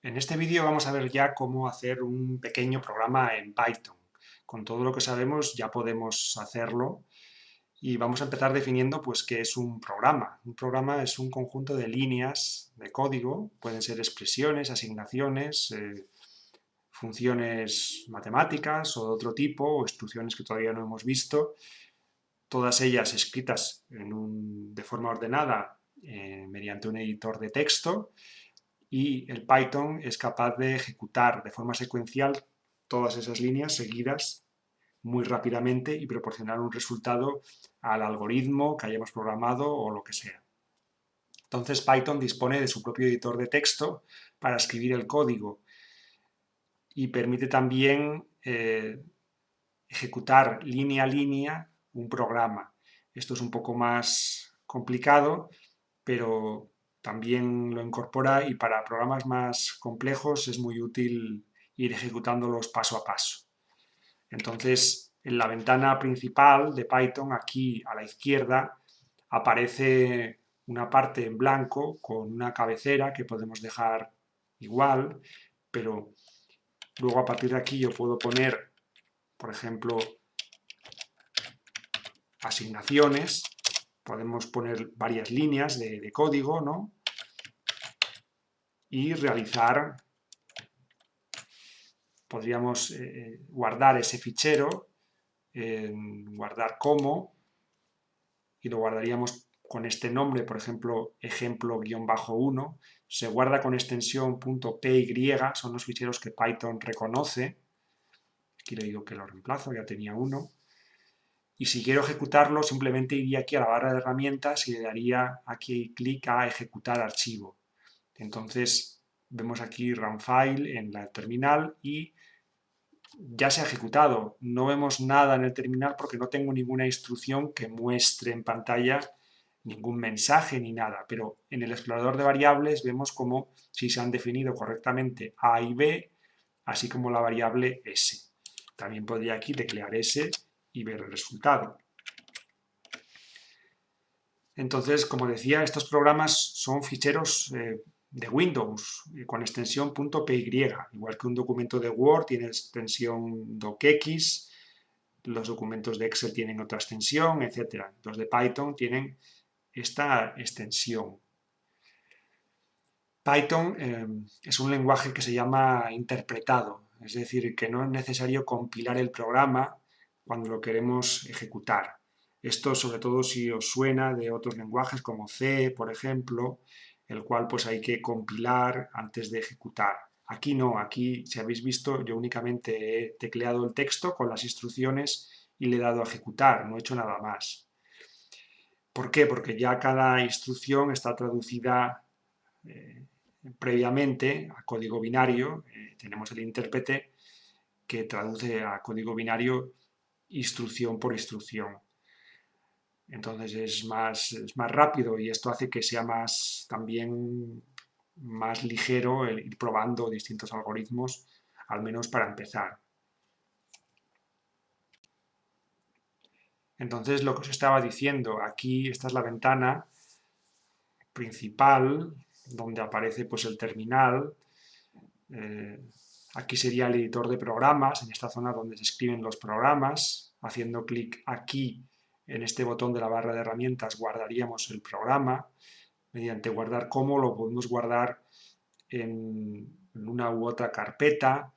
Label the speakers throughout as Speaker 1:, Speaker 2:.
Speaker 1: En este vídeo vamos a ver ya cómo hacer un pequeño programa en Python. Con todo lo que sabemos ya podemos hacerlo y vamos a empezar definiendo pues qué es un programa. Un programa es un conjunto de líneas de código, pueden ser expresiones, asignaciones, funciones matemáticas o de otro tipo, o instrucciones que todavía no hemos visto, todas ellas escritas de forma ordenada mediante un editor de texto. Y el Python es capaz de ejecutar de forma secuencial todas esas líneas seguidas muy rápidamente y proporcionar un resultado al algoritmo que hayamos programado o lo que sea. Entonces Python dispone de su propio editor de texto para escribir el código y permite también ejecutar línea a línea un programa. Esto es un poco más complicado, pero también lo incorpora y para programas más complejos es muy útil ir ejecutándolos paso a paso. Entonces, en la ventana principal de Python, aquí a la izquierda, aparece una parte en blanco con una cabecera que podemos dejar igual, pero luego a partir de aquí yo puedo poner, por ejemplo, asignaciones, podemos poner varias líneas de código, ¿no? Y realizar, podríamos guardar ese fichero, guardar como, y lo guardaríamos con este nombre, por ejemplo, ejemplo-1, se guarda con extensión .py, son los ficheros que Python reconoce. Aquí le digo que lo reemplazo, ya tenía uno. Y si quiero ejecutarlo, simplemente iría aquí a la barra de herramientas y le daría aquí clic a ejecutar archivo. Entonces vemos aquí run file en la terminal y ya se ha ejecutado. No vemos nada en el terminal porque no tengo ninguna instrucción que muestre en pantalla ningún mensaje ni nada, pero en el explorador de variables vemos como si se han definido correctamente A y B, así como la variable S. También podría aquí teclear S y ver el resultado. Entonces, como decía, estos programas son ficheros de Windows con extensión .py, igual que un documento de Word tiene extensión docx, los documentos de Excel tienen otra extensión, etc. Los de Python tienen esta extensión. Python es un lenguaje que se llama interpretado, es decir, que no es necesario compilar el programa cuando lo queremos ejecutar. Esto sobre todo si os suena de otros lenguajes como C, por ejemplo, el cual pues hay que compilar antes de ejecutar. Aquí no, aquí si habéis visto yo únicamente he tecleado el texto con las instrucciones y le he dado a ejecutar, no he hecho nada más. ¿Por qué? Porque ya cada instrucción está traducida previamente a código binario. Tenemos el intérprete que traduce a código binario instrucción por instrucción. Entonces es más rápido y esto hace que sea también más ligero el ir probando distintos algoritmos, al menos para empezar. Entonces, lo que os estaba diciendo, aquí esta es la ventana principal donde aparece pues el terminal. Aquí sería el editor de programas, en esta zona donde se escriben los programas. Haciendo clic aquí en este botón de la barra de herramientas guardaríamos el programa. Mediante guardar como lo podemos guardar en una u otra carpeta,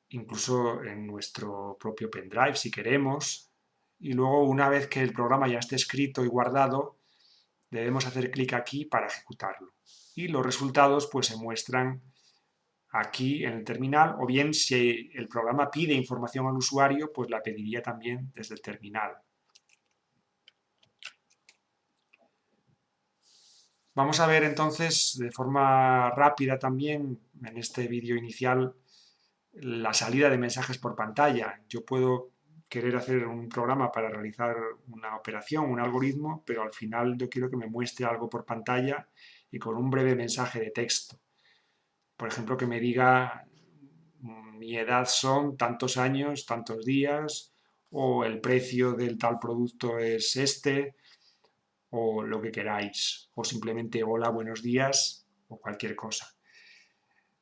Speaker 1: incluso en nuestro propio pendrive si queremos. Y luego, una vez que el programa ya esté escrito y guardado, debemos hacer clic aquí para ejecutarlo. Y los resultados pues se muestran aquí en el terminal, o bien si el programa pide información al usuario, pues la pediría también desde el terminal. Vamos a ver entonces de forma rápida también en este vídeo inicial la salida de mensajes por pantalla. Yo puedo querer hacer un programa para realizar una operación, un algoritmo, pero al final yo quiero que me muestre algo por pantalla y con un breve mensaje de texto. Por ejemplo, que me diga mi edad son tantos años, tantos días, o el precio del tal producto es este, o lo que queráis, o simplemente hola, buenos días, o cualquier cosa.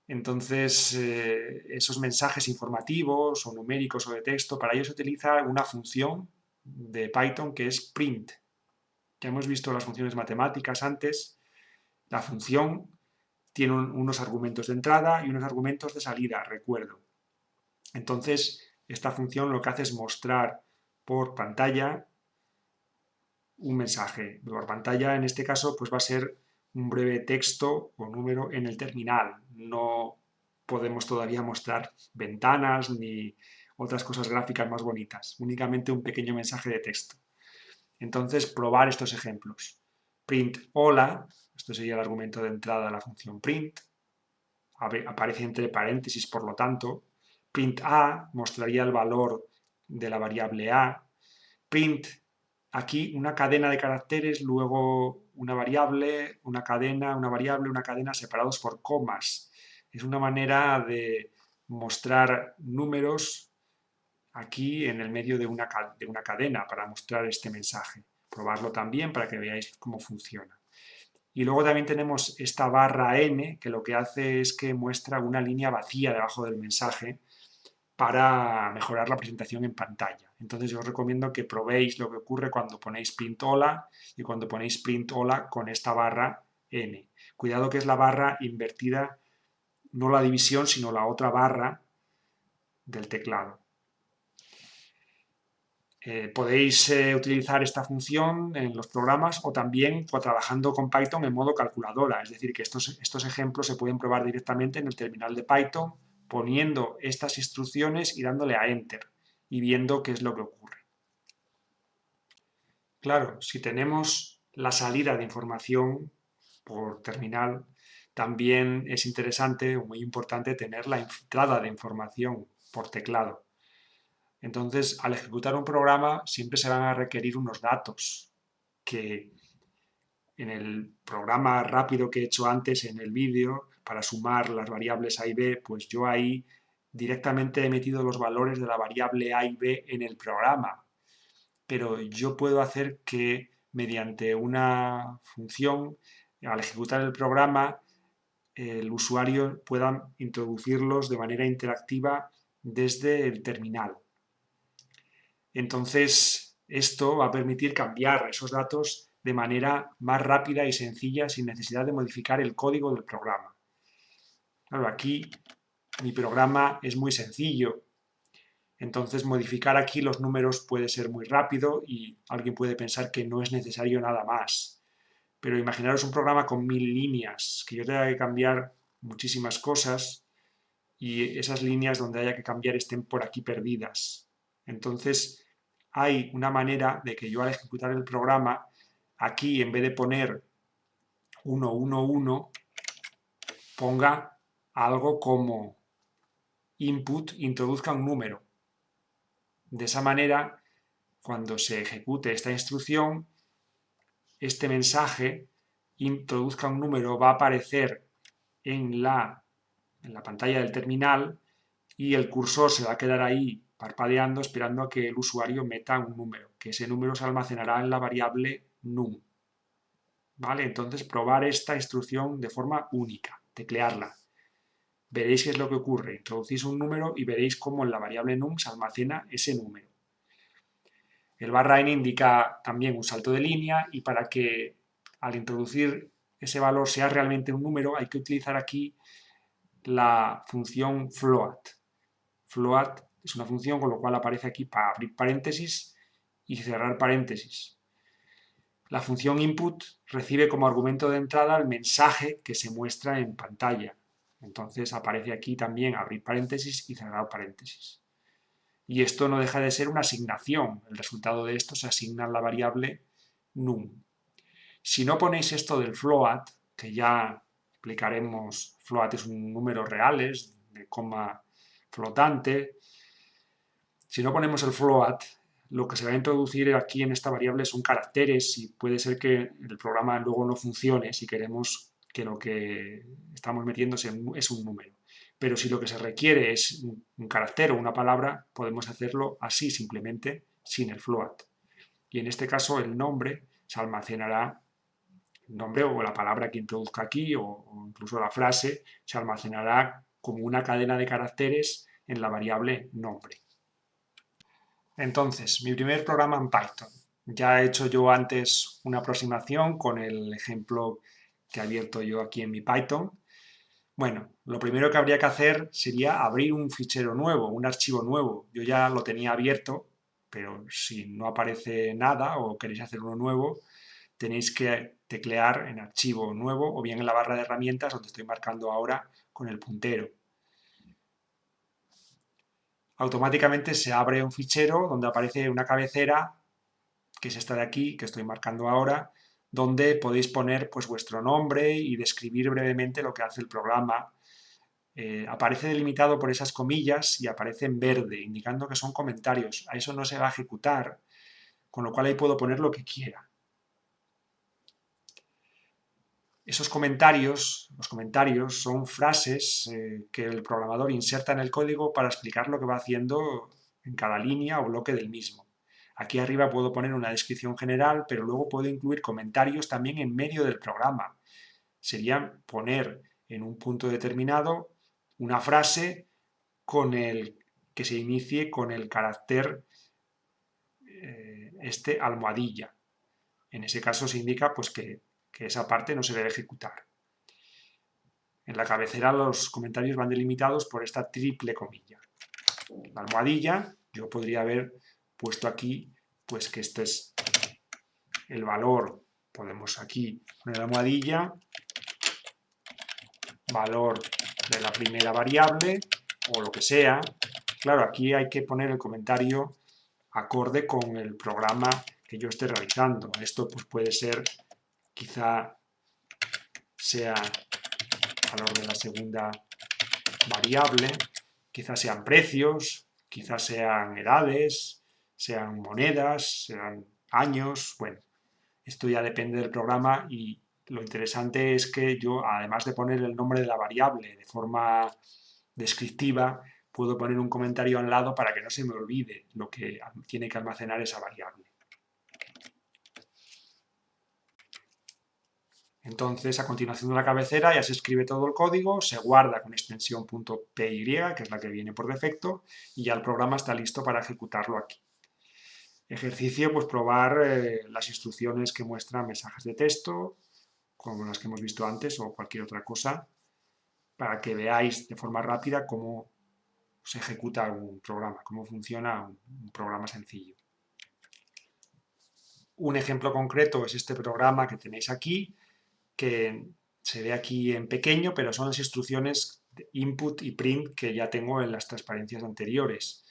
Speaker 1: Entonces, esos mensajes informativos o numéricos o de texto, para ello se utiliza una función de Python que es print. Ya hemos visto las funciones matemáticas antes. La función tiene unos argumentos de entrada y unos argumentos de salida, recuerdo. Entonces, esta función lo que hace es mostrar por pantalla un mensaje. Por pantalla, en este caso, pues va a ser un breve texto o número en el terminal. No podemos todavía mostrar ventanas ni otras cosas gráficas más bonitas, únicamente un pequeño mensaje de texto. Entonces, probar estos ejemplos. Print hola, esto sería el argumento de entrada de la función print, aparece entre paréntesis por lo tanto. Print a mostraría el valor de la variable a. Print, aquí una cadena de caracteres, luego una variable, una cadena, una variable, una cadena separados por comas. Es una manera de mostrar números aquí en el medio de una cadena para mostrar este mensaje. Probarlo también para que veáis cómo funciona. Y luego también tenemos esta barra n, que lo que hace es que muestra una línea vacía debajo del mensaje para mejorar la presentación en pantalla. Entonces yo os recomiendo que probéis lo que ocurre cuando ponéis print hola y cuando ponéis print hola con esta barra n. Cuidado que es la barra invertida, no la división, sino la otra barra del teclado. Podéis utilizar esta función en los programas o también trabajando con Python en modo calculadora, es decir, que estos ejemplos se pueden probar directamente en el terminal de Python poniendo estas instrucciones y dándole a Enter y viendo qué es lo que ocurre. Claro, si tenemos la salida de información por terminal, también es interesante o muy importante tener la entrada de información por teclado. Entonces, al ejecutar un programa siempre se van a requerir unos datos que en el programa rápido que he hecho antes en el vídeo para sumar las variables a y b, pues yo ahí directamente he metido los valores de la variable a y b en el programa. Pero yo puedo hacer que mediante una función, al ejecutar el programa, el usuario pueda introducirlos de manera interactiva desde el terminal. Entonces, esto va a permitir cambiar esos datos de manera más rápida y sencilla sin necesidad de modificar el código del programa. Claro, aquí mi programa es muy sencillo, entonces modificar aquí los números puede ser muy rápido y alguien puede pensar que no es necesario nada más. Pero imaginaros un programa con 1000 líneas, que yo tenga que cambiar muchísimas cosas y esas líneas donde haya que cambiar estén por aquí perdidas. Entonces, hay una manera de que yo al ejecutar el programa, aquí en vez de poner 1, 1, 1, ponga algo como input, introduzca un número. De esa manera, cuando se ejecute esta instrucción, este mensaje, introduzca un número, va a aparecer en la pantalla del terminal y el cursor se va a quedar ahí parpadeando esperando a que el usuario meta un número, que ese número se almacenará en la variable num. ¿Vale? Entonces probar esta instrucción de forma única, teclearla. Veréis qué es lo que ocurre. Introducís un número y veréis cómo en la variable num se almacena ese número. El barra n indica también un salto de línea y para que al introducir ese valor sea realmente un número hay que utilizar aquí la función float. Float es una función con lo cual aparece aquí para abrir paréntesis y cerrar paréntesis. La función input recibe como argumento de entrada el mensaje que se muestra en pantalla. Entonces aparece aquí también abrir paréntesis y cerrar paréntesis. Y esto no deja de ser una asignación. El resultado de esto se asigna a la variable num. Si no ponéis esto del float, que ya explicaremos, float es un número reales, de coma flotante. Si no ponemos el float, lo que se va a introducir aquí en esta variable son caracteres y puede ser que el programa luego no funcione si queremos que lo que estamos metiendo es un número. Pero si lo que se requiere es un carácter o una palabra, podemos hacerlo así simplemente sin el float. Y en este caso el nombre se almacenará El nombre o la palabra que introduzca aquí o incluso la frase se almacenará como una cadena de caracteres en la variable nombre. Entonces, mi primer programa en Python. Ya he hecho yo antes una aproximación con el ejemplo que he abierto yo aquí en mi Python. Bueno, lo primero que habría que hacer sería abrir un fichero nuevo, un archivo nuevo. Yo ya lo tenía abierto, pero si no aparece nada o queréis hacer uno nuevo, tenéis que teclear en archivo nuevo o bien en la barra de herramientas donde estoy marcando ahora con el puntero. Automáticamente se abre un fichero donde aparece una cabecera, que es esta de aquí, que estoy marcando ahora, donde podéis poner pues, vuestro nombre y describir brevemente lo que hace el programa. Aparece delimitado por esas comillas y aparece en verde, indicando que son comentarios. A eso no se va a ejecutar, con lo cual ahí puedo poner lo que quiera. Esos comentarios, los comentarios son frases que el programador inserta en el código para explicar lo que va haciendo en cada línea o bloque del mismo. Aquí arriba puedo poner una descripción general, pero luego puedo incluir comentarios también en medio del programa. Sería poner en un punto determinado una frase con el que se inicie con el carácter almohadilla. En ese caso se indica pues, que esa parte no se debe ejecutar. En la cabecera los comentarios van delimitados por esta triple comilla. La almohadilla, yo podría haber puesto aquí pues que este es el valor. Podemos aquí poner la almohadilla, valor de la primera variable o lo que sea. Claro, aquí hay que poner el comentario acorde con el programa que yo esté realizando. Esto pues, puede ser, quizá sea valor de la segunda variable, quizás sean precios, quizás sean edades, sean monedas, sean años, bueno, esto ya depende del programa y lo interesante es que yo, además de poner el nombre de la variable de forma descriptiva, puedo poner un comentario al lado para que no se me olvide lo que tiene que almacenar esa variable. Entonces, a continuación de la cabecera ya se escribe todo el código, se guarda con extensión .py, que es la que viene por defecto, y ya el programa está listo para ejecutarlo aquí. Ejercicio, pues probar las instrucciones que muestran mensajes de texto, como las que hemos visto antes, o cualquier otra cosa, para que veáis de forma rápida cómo se ejecuta un programa, cómo funciona un programa sencillo. Un ejemplo concreto es este programa que tenéis aquí, que se ve aquí en pequeño, pero son las instrucciones de input y print que ya tengo en las transparencias anteriores.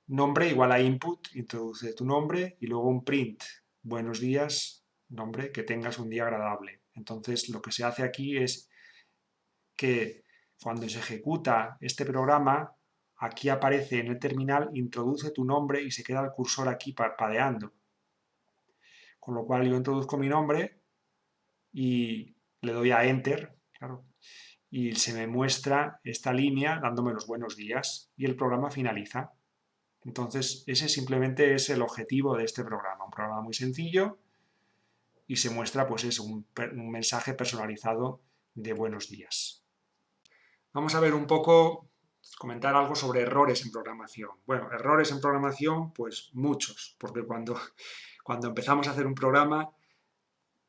Speaker 1: Nombre igual a input, introduce tu nombre y luego un print. Buenos días, nombre, que tengas un día agradable. Entonces lo que se hace aquí es que cuando se ejecuta este programa, aquí aparece en el terminal, introduce tu nombre y se queda el cursor aquí parpadeando. Con lo cual yo introduzco mi nombre y le doy a Enter, claro, y se me muestra esta línea dándome los buenos días y el programa finaliza. Entonces, ese simplemente es el objetivo de este programa, un programa muy sencillo y se muestra pues eso, un mensaje personalizado de buenos días. Vamos a ver un poco, comentar algo sobre errores en programación. Bueno, errores en programación, pues muchos, porque cuando empezamos a hacer un programa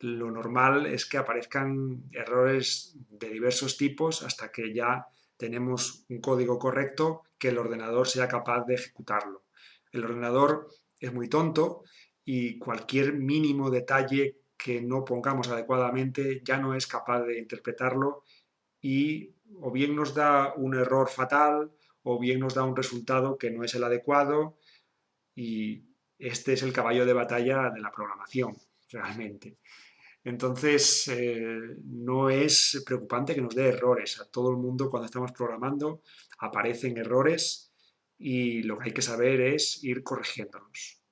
Speaker 1: lo normal es que aparezcan errores de diversos tipos hasta que ya tenemos un código correcto que el ordenador sea capaz de ejecutarlo. El ordenador es muy tonto y cualquier mínimo detalle que no pongamos adecuadamente ya no es capaz de interpretarlo y o bien nos da un error fatal o bien nos da un resultado que no es el adecuado y este es el caballo de batalla de la programación, realmente. Entonces, no es preocupante que nos dé errores. A todo el mundo cuando estamos programando aparecen errores y lo que hay que saber es ir corrigiéndolos.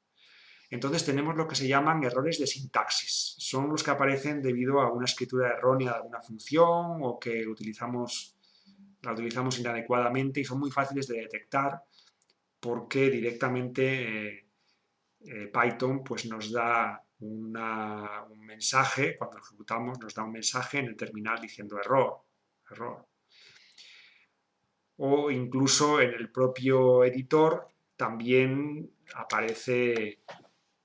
Speaker 1: Entonces tenemos lo que se llaman errores de sintaxis. Son los que aparecen debido a una escritura errónea de alguna función o que la utilizamos inadecuadamente y son muy fáciles de detectar porque directamente Python pues, nos da un mensaje, cuando lo ejecutamos nos da un mensaje en el terminal diciendo error, error. O incluso en el propio editor también aparece,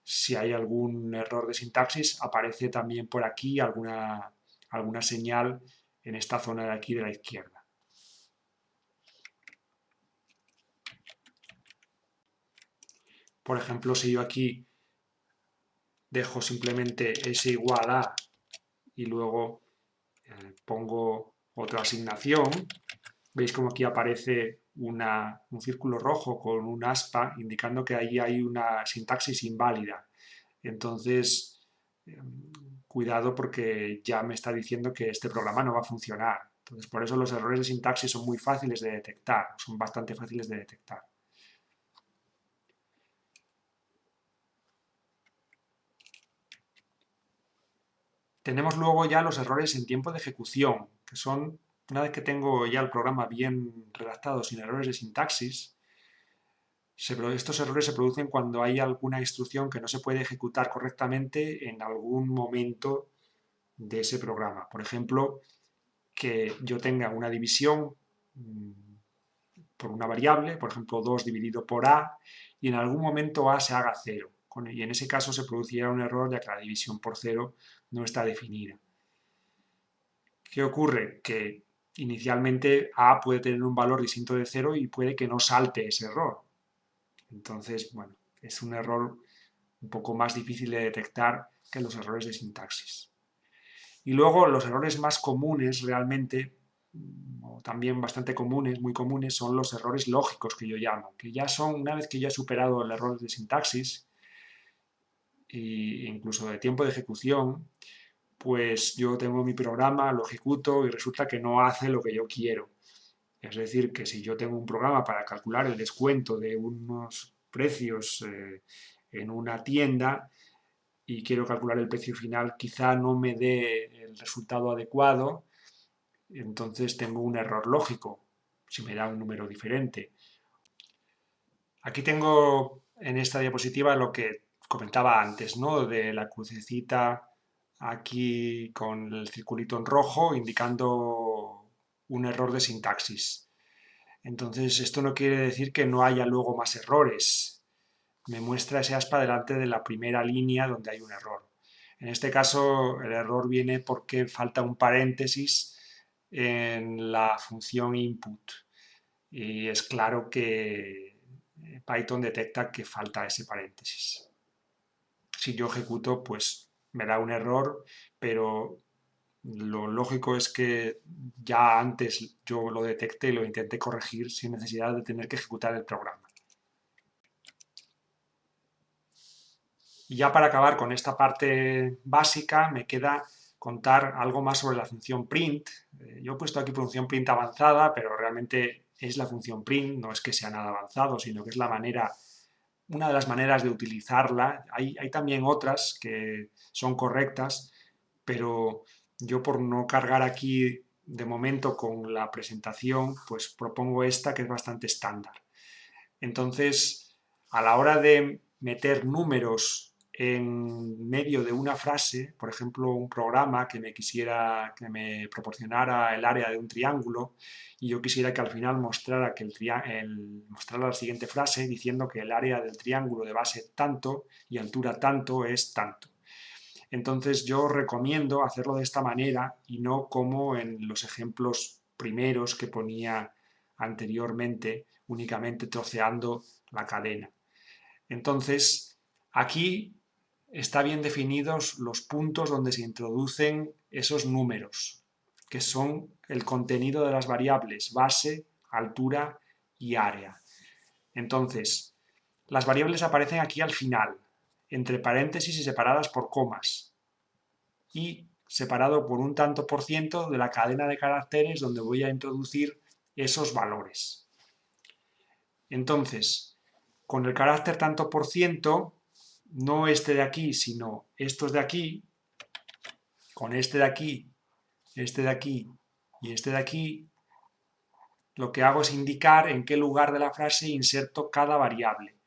Speaker 1: si hay algún error de sintaxis, aparece también por aquí alguna señal en esta zona de aquí de la izquierda. Por ejemplo, si yo aquí dejo simplemente s igual a y luego pongo otra asignación, veis como aquí aparece un círculo rojo con un aspa indicando que ahí hay una sintaxis inválida. Entonces, cuidado porque ya me está diciendo que este programa no va a funcionar. Entonces, por eso los errores de sintaxis son muy fáciles de detectar, son bastante fáciles de detectar. Tenemos luego ya los errores en tiempo de ejecución, que son, una vez que tengo ya el programa bien redactado sin errores de sintaxis, estos errores se producen cuando hay alguna instrucción que no se puede ejecutar correctamente en algún momento de ese programa. Por ejemplo, que yo tenga una división por una variable, por ejemplo 2 dividido por a, y en algún momento a se haga 0. Y en ese caso se produciría un error ya que la división por 0 no está definida. ¿Qué ocurre? Que inicialmente a puede tener un valor distinto de 0 y puede que no salte ese error. Entonces, bueno, es un error un poco más difícil de detectar que los errores de sintaxis. Y luego los errores más comunes realmente, o también bastante comunes, muy comunes, son los errores lógicos que yo llamo, que ya son, una vez que ya he superado el error de sintaxis e incluso de tiempo de ejecución, pues yo tengo mi programa, lo ejecuto y resulta que no hace lo que yo quiero. Es decir, que si yo tengo un programa para calcular el descuento de unos precios en una tienda y quiero calcular el precio final, quizá no me dé el resultado adecuado, entonces tengo un error lógico si me da un número diferente. Aquí tengo en esta diapositiva lo que comentaba antes, ¿no? De la crucecita aquí con el circulito en rojo indicando un error de sintaxis. Entonces, esto no quiere decir que no haya luego más errores. Me muestra ese aspa delante de la primera línea donde hay un error. En este caso, el error viene porque falta un paréntesis en la función input. Y es claro que Python detecta que falta ese paréntesis. Si yo ejecuto, pues me da un error, pero lo lógico es que ya antes yo lo detecté y lo intenté corregir sin necesidad de tener que ejecutar el programa. Y ya para acabar con esta parte básica, me queda contar algo más sobre la función print. Yo he puesto aquí función print avanzada, pero realmente es la función print, no es que sea nada avanzado, sino que es la manera, una de las maneras de utilizarla. Hay también otras que son correctas, pero yo por no cargar aquí de momento con la presentación, pues propongo esta que es bastante estándar. Entonces, a la hora de meter números en medio de una frase, por ejemplo, un programa que me proporcionara el área de un triángulo y yo quisiera que al final mostrara mostrara la siguiente frase diciendo que el área del triángulo de base tanto y altura tanto es tanto. Entonces yo recomiendo hacerlo de esta manera y no como en los ejemplos primeros que ponía anteriormente, únicamente troceando la cadena. Entonces, aquí está bien definidos los puntos donde se introducen esos números, que son el contenido de las variables base, altura y área. Entonces, las variables aparecen aquí al final, entre paréntesis y separadas por comas, y separado por un tanto por ciento de la cadena de caracteres donde voy a introducir esos valores. Entonces, con el carácter tanto por ciento, no este de aquí, sino estos de aquí, con este de aquí, este de aquí y este de aquí, lo que hago es indicar en qué lugar de la frase inserto cada variable.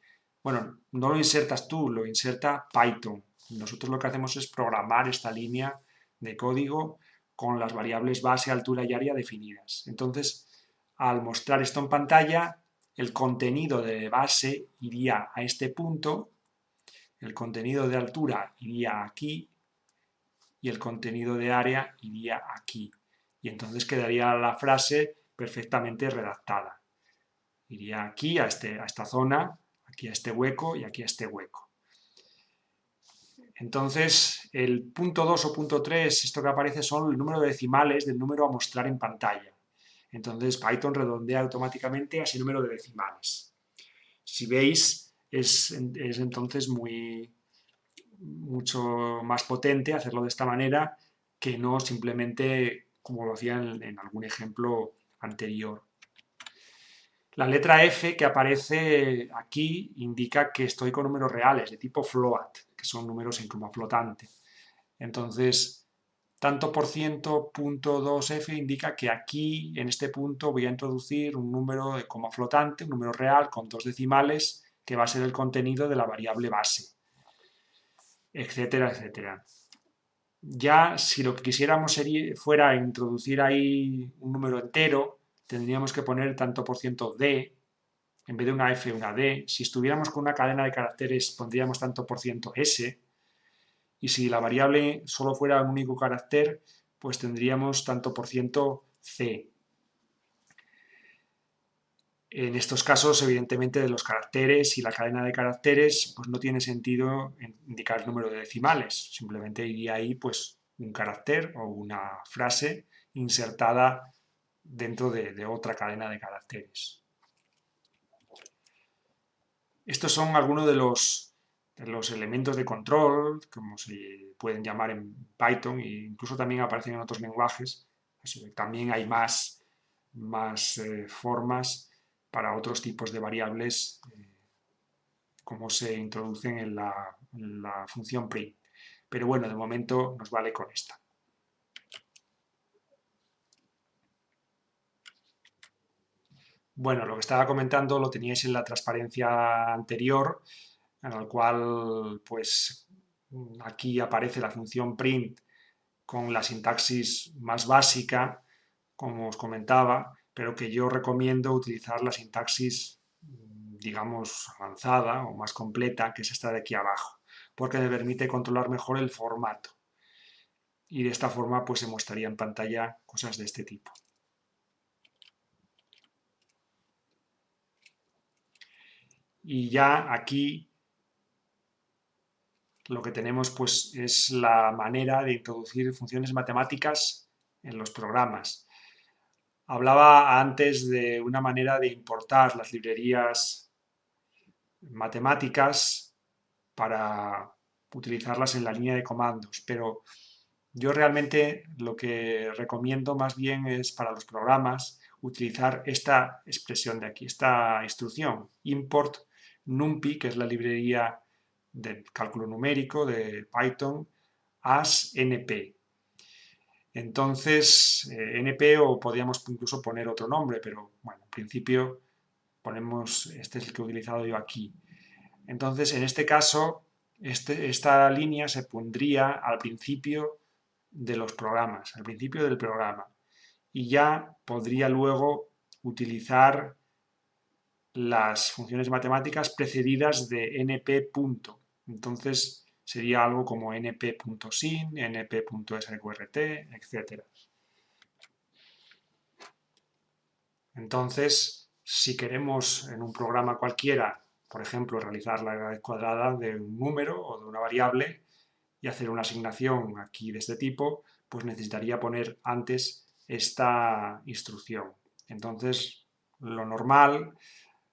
Speaker 1: Bueno, no lo insertas tú, lo inserta Python. Nosotros lo que hacemos es programar esta línea de código con las variables base, altura y área definidas. Entonces, al mostrar esto en pantalla, el contenido de base iría a este punto, el contenido de altura iría aquí y el contenido de área iría aquí. Y entonces quedaría la frase perfectamente redactada. Iría aquí a esta zona, aquí a este hueco y aquí a este hueco. Entonces, el punto 2 o punto 3, esto que aparece son el número de decimales del número a mostrar en pantalla. Entonces, Python redondea automáticamente a ese número de decimales. Si veis, es entonces mucho más potente hacerlo de esta manera que no simplemente como lo hacía en algún ejemplo anterior. La letra F que aparece aquí indica que estoy con números reales de tipo float, que son números en coma flotante. Entonces, tanto por ciento punto 2F indica que aquí, en este punto, voy a introducir un número de coma flotante, un número real con 2 decimales, que va a ser el contenido de la variable base, etcétera, etcétera. Ya, si lo que quisiéramos fuera introducir ahí un número entero, tendríamos que poner tanto por ciento D, en vez de una F, una D. Si estuviéramos con una cadena de caracteres, pondríamos tanto por ciento S. Y si la variable solo fuera un único carácter, pues tendríamos tanto por ciento C. En estos casos, evidentemente, de los caracteres y la cadena de caracteres, pues no tiene sentido indicar el número de decimales. Simplemente iría ahí, pues, un carácter o una frase insertada dentro de otra cadena de caracteres. Estos son algunos de los elementos de control, como se pueden llamar en Python, e incluso también aparecen en otros lenguajes. También hay más formas para otros tipos de variables, como se introducen en la función print. Pero bueno, de momento nos vale con esta. Bueno, lo que estaba comentando lo teníais en la transparencia anterior, en el cual, pues, aquí aparece la función print con la sintaxis más básica, como os comentaba, pero que yo recomiendo utilizar la sintaxis, digamos, avanzada o más completa, que es esta de aquí abajo, porque me permite controlar mejor el formato. Y de esta forma, pues, se mostraría en pantalla cosas de este tipo. Y ya aquí lo que tenemos, pues, es la manera de introducir funciones matemáticas en los programas. Hablaba antes de una manera de importar las librerías matemáticas para utilizarlas en la línea de comandos, pero yo realmente lo que recomiendo más bien es para los programas utilizar esta expresión de aquí, esta instrucción, import numpy, que es la librería de cálculo numérico de Python, as np. Entonces, np o podríamos incluso poner otro nombre, pero bueno, en principio ponemos, este es el que he utilizado yo aquí. Entonces, en este caso, esta línea se pondría al principio de los programas, al principio del programa. Y ya podría luego utilizar las funciones matemáticas precedidas de np punto. Entonces, sería algo como np.sin, np.sqrt, etc. Entonces, si queremos en un programa cualquiera, por ejemplo, realizar la raíz cuadrada de un número o de una variable y hacer una asignación aquí de este tipo, pues necesitaría poner antes esta instrucción. Entonces, lo normal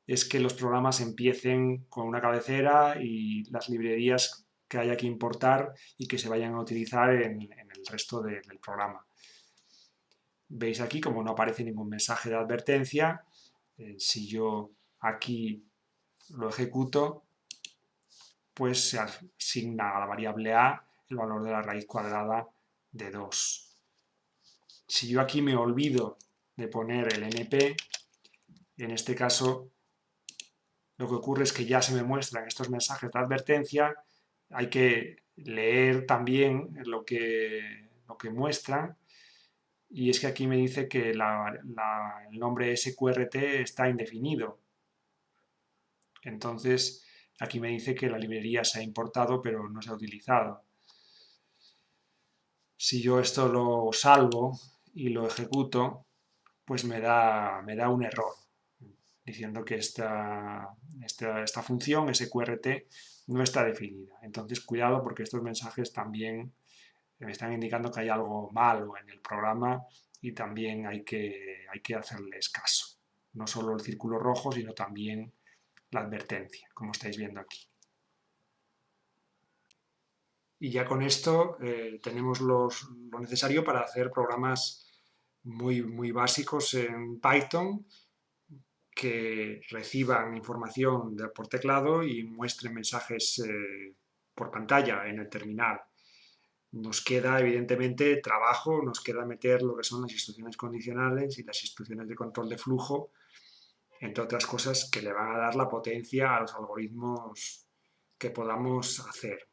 Speaker 1: es que los programas empiecen con una cabecera y las librerías que haya que importar y que se vayan a utilizar en el resto del programa. Veis aquí como no aparece ningún mensaje de advertencia, si yo aquí lo ejecuto, pues se asigna a la variable a el valor de la raíz cuadrada de 2. Si yo aquí me olvido de poner el np, en este caso lo que ocurre es que ya se me muestran estos mensajes de advertencia, hay que leer también lo que muestran. Y es que aquí me dice que el nombre SQRT está indefinido. Entonces, aquí me dice que la librería se ha importado, pero no se ha utilizado. Si yo esto lo salvo y lo ejecuto, pues me da un error, diciendo que esta función, SQRT, no está definida. Entonces, cuidado porque estos mensajes también me están indicando que hay algo malo en el programa y también hay que hacerles caso. No solo el círculo rojo, sino también la advertencia, como estáis viendo aquí. Y ya con esto tenemos lo necesario para hacer programas muy, muy básicos en Python que reciban información por teclado y muestren mensajes por pantalla en el terminal. Nos queda, evidentemente, trabajo, nos queda meter lo que son las instrucciones condicionales y las instrucciones de control de flujo, entre otras cosas que le van a dar la potencia a los algoritmos que podamos hacer.